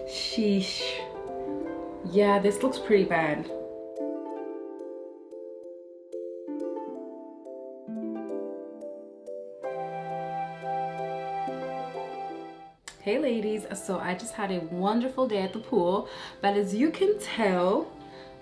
Sheesh. Yeah, this looks pretty bad. Hey ladies, so I just had a wonderful day at the pool, but as you can tell,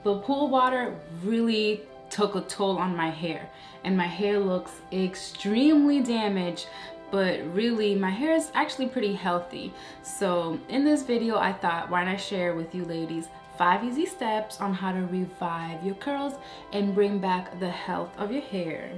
the pool water really took a toll on my hair, and my hair looks extremely damaged, but really my hair is actually pretty healthy. So in this video, I thought, why not share with you ladies 5 easy steps on how to revive your curls and bring back the health of your hair.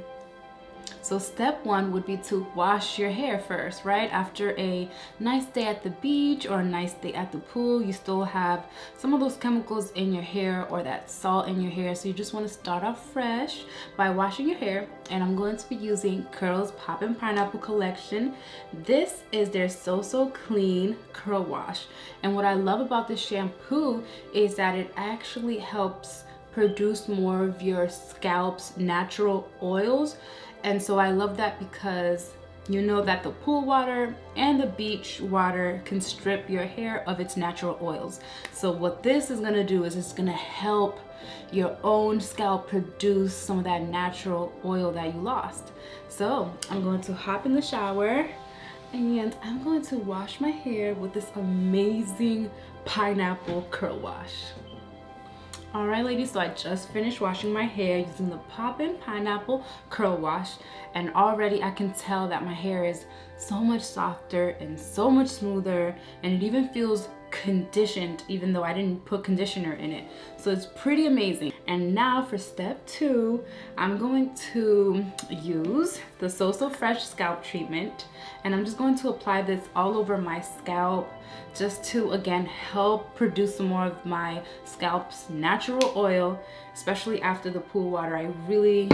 So step 1 would be to wash your hair first, right? After a nice day at the beach or a nice day at the pool, you still have some of those chemicals in your hair or that salt in your hair. So you just want to start off fresh by washing your hair. And I'm going to be using Curl's Poppin' Pineapple Collection. This is their So Clean Curl Wash. And what I love about this shampoo is that it actually helps produce more of your scalp's natural oils. And so I love that because you know that the pool water and the beach water can strip your hair of its natural oils. So what this is gonna do is it's gonna help your own scalp produce some of that natural oil that you lost. So I'm going to hop in the shower and I'm going to wash my hair with this amazing pineapple curl wash. Alright ladies, so I just finished washing my hair using the Poppin' Pineapple Curl Wash, and already I can tell that my hair is so much softer and so much smoother, and it even feels conditioned even though I didn't put conditioner in it. So it's pretty amazing. And now for step 2, I'm going to use the So Fresh scalp treatment, and I'm just going to apply this all over my scalp just to again help produce some more of my scalp's natural oil, especially after the pool water. I really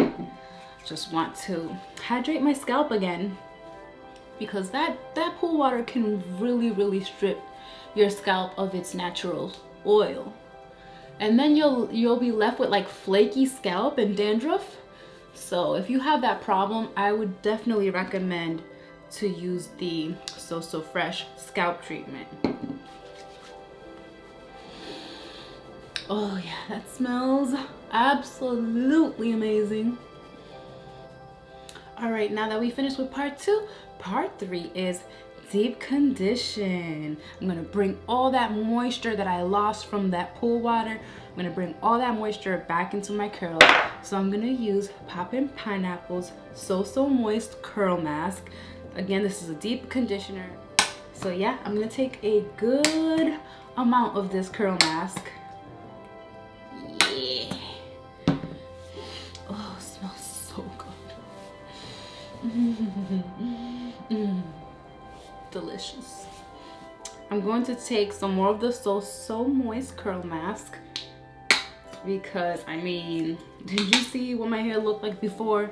just want to hydrate my scalp again because that pool water can really strip your scalp of its natural oil, and then you'll be left with like flaky scalp and dandruff. So if you have that problem, I would definitely recommend to use the So Fresh scalp treatment. Oh yeah, that smells absolutely amazing. All right, now that we finished with part 2, part 3 is deep condition. I'm gonna bring all that moisture that I lost from that pool water, I'm gonna bring all that moisture back into my curls. So I'm gonna use Poppin' Pineapple's So Moist Curl Mask. Again, this is a deep conditioner. So yeah, I'm gonna take a good amount of this curl mask. Yeah. Oh, it smells so good. Delicious. I'm going to take some more of the So Moist Curl Mask because, I mean, did you see what my hair looked like before?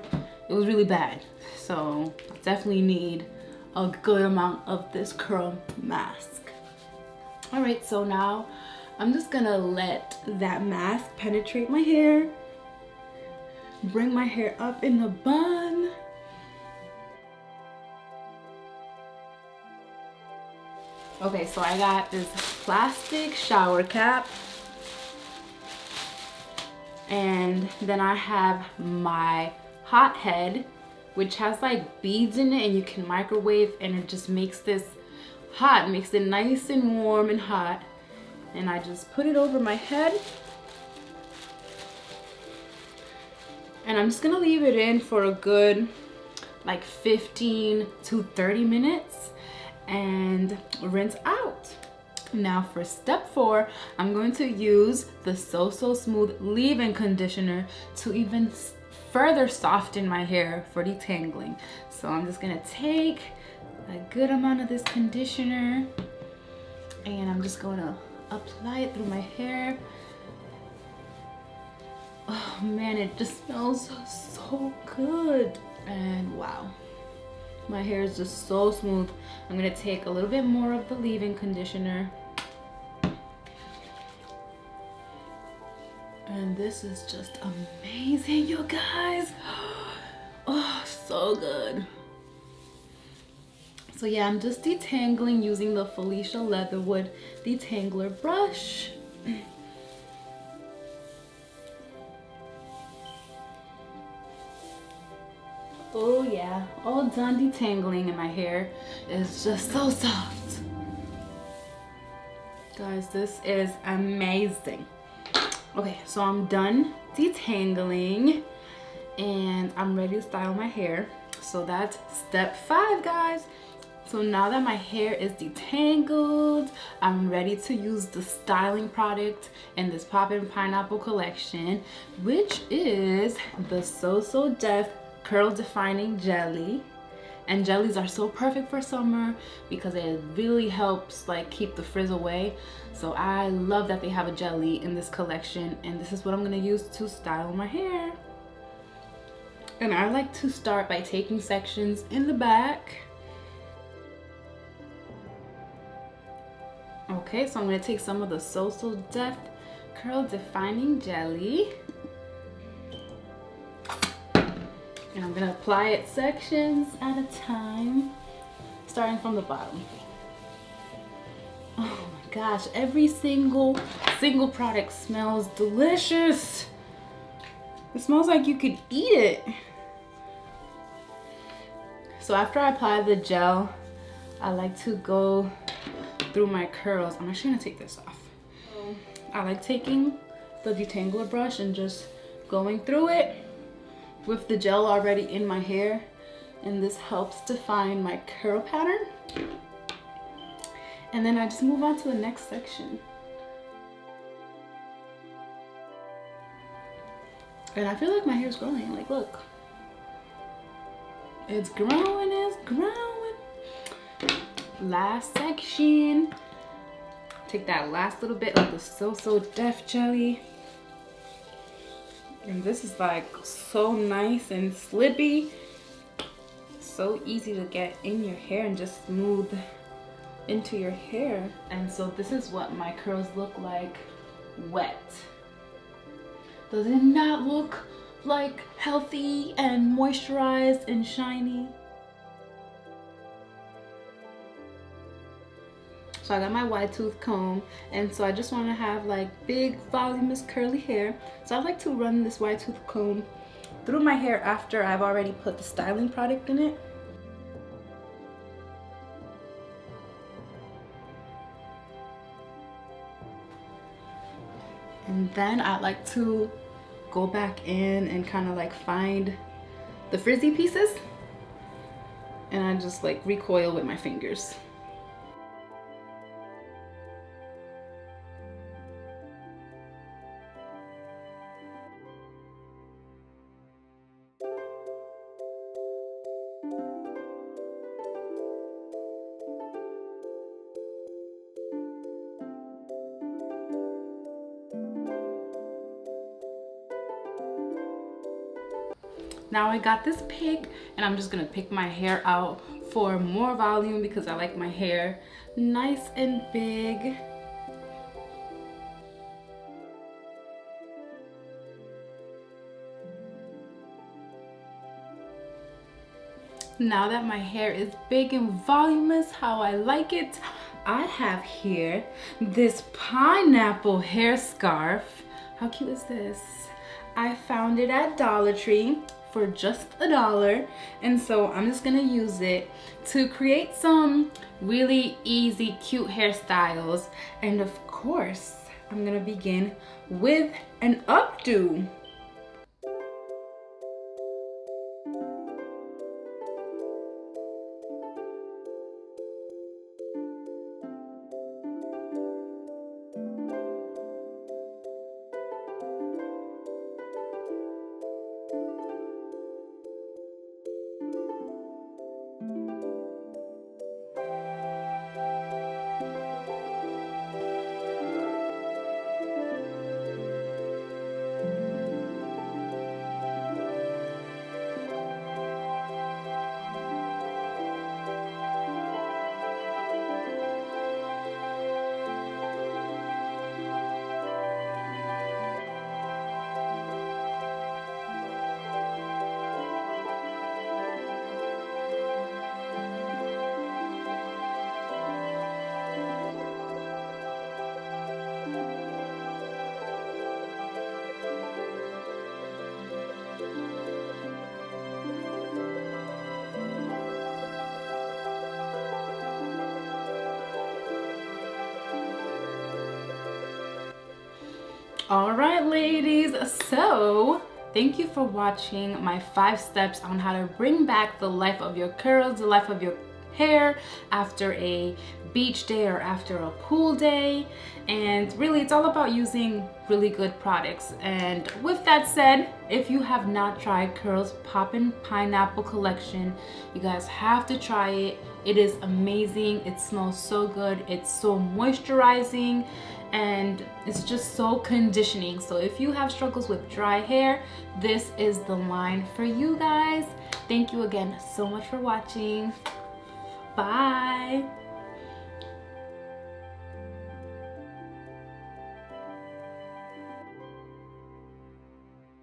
It was really bad. So definitely need a good amount of this curl mask. All right, so now I'm just gonna let that mask penetrate my hair, bring my hair up in a bun. Okay, so I got this plastic shower cap, and then I have my hot head, which has like beads in it, and you can microwave, and it just makes this hot, makes it nice and warm and hot. And I just put it over my head, and I'm just gonna leave it in for a good like 15 to 30 minutes and rinse out. Now for step 4, I'm going to use the So Smooth leave-in conditioner to even further soften my hair for detangling. So I'm just gonna take a good amount of this conditioner and I'm just gonna apply it through my hair. Oh man, it just smells so good. And wow, my hair is just so smooth. I'm gonna take a little bit more of the leave-in conditioner. And this is just amazing, you guys. Oh, so good. So yeah, I'm just detangling using the Felicia Leatherwood detangler brush. Oh yeah, all done detangling and my hair is just so soft. Guys, this is amazing. Okay, so I'm done detangling and I'm ready to style my hair. So that's step 5, guys. So now that my hair is detangled, I'm ready to use the styling product in this Poppin Pineapple collection, which is the So Def Curl Defining Jelly. And jellies are so perfect for summer because it really helps like keep the frizz away. So I love that they have a jelly in this collection, and this is what I'm gonna use to style my hair. And I like to start by taking sections in the back. Okay, so I'm gonna take some of the So Def Curl Defining Jelly. And I'm gonna apply it sections at a time, starting from the bottom. Oh my gosh, every single product smells delicious. It smells like you could eat it. So after I apply the gel, I like to go through my curls. I'm actually gonna take this off. I like taking the detangler brush and just going through it with the gel already in my hair, and this helps define my curl pattern. And then I just move on to the next section. And I feel like my hair is growing. Like, look. It's growing, it's growing. Last section. Take that last little bit of the So Def jelly. And this is like so nice and slippy. So easy to get in your hair and just smooth into your hair. And so this is what my curls look like wet. Does it not look like healthy and moisturized and shiny? So I got my wide tooth comb, and so I just want to have like big voluminous curly hair. So I like to run this wide tooth comb through my hair after I've already put the styling product in it. And then I like to go back in and kind of like find the frizzy pieces, and I just like recoil with my fingers. Now I got this pick, and I'm just gonna pick my hair out for more volume because I like my hair nice and big. Now that my hair is big and voluminous how I like it, I have here this pineapple hair scarf. How cute is this? I found it at Dollar Tree for just $1, and so I'm just gonna use it to create some really easy cute hairstyles. And of course I'm gonna begin with an updo. All right, ladies, so thank you for watching my 5 steps on how to bring back the life of your curls, the life of your hair after a beach day or after a pool day. And really, it's all about using really good products. And with that said, if you have not tried Curls Poppin' Pineapple Collection, you guys have to try it. It is amazing. It smells so good. It's so moisturizing and it's just so conditioning. So if you have struggles with dry hair, this is the line for you guys. Thank you again so much for watching. Bye.